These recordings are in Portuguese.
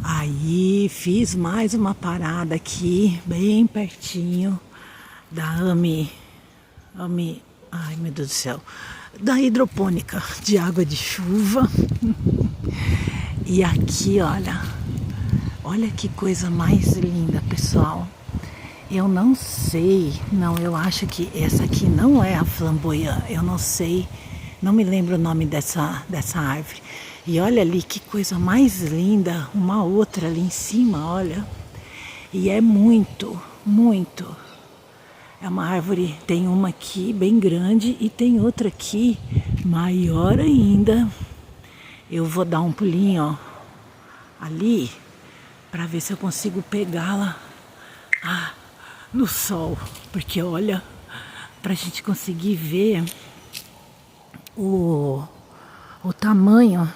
Aí fiz mais uma parada aqui, bem pertinho da ai meu Deus do céu, da hidropônica de água de chuva. E aqui, olha que coisa mais linda, pessoal. Eu não sei, não, eu acho que essa aqui não é a flamboyant, eu não sei, não me lembro o nome dessa árvore. E olha ali que coisa mais linda, uma outra ali em cima, olha. E é muito, muito. É uma árvore, tem uma aqui bem grande e tem outra aqui maior ainda. Eu vou dar um pulinho, ó, ali, para ver se eu consigo pegá-la no sol. Porque olha, para a gente conseguir ver o tamanho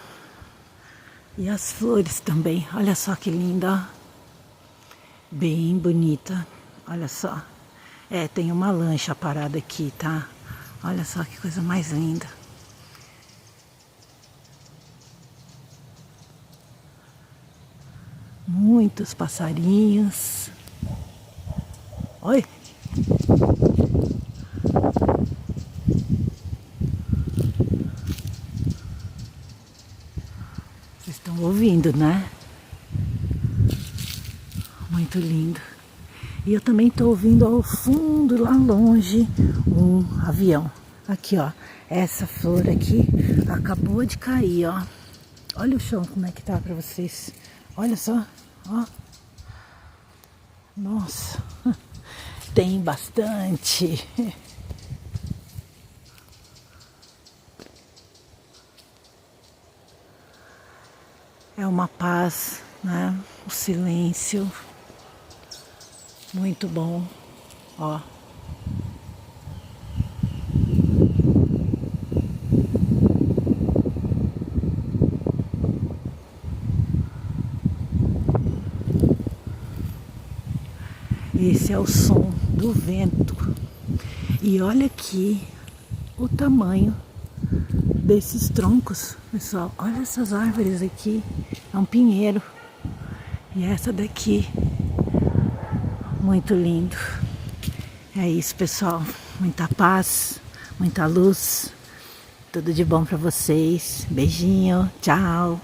e as flores também. Olha só que linda, bem bonita. Olha só. Tem uma lancha parada aqui, tá? Olha só que coisa mais linda. Muitos passarinhos. Oi. Vocês estão ouvindo, né? Muito lindo. E eu também estou ouvindo ao fundo, lá longe, um avião. Aqui, ó. Essa flor aqui acabou de cair, ó. Olha o chão como é que tá para vocês. Olha só, ó. Nossa, tem bastante. É uma paz, né? O silêncio. Muito bom, ó. Esse é o som do vento. E olha aqui o tamanho desses troncos, pessoal. Olha essas árvores aqui. É um pinheiro. E essa daqui, muito lindo. É isso, pessoal. Muita paz, muita luz. Tudo de bom para vocês. Beijinho, tchau.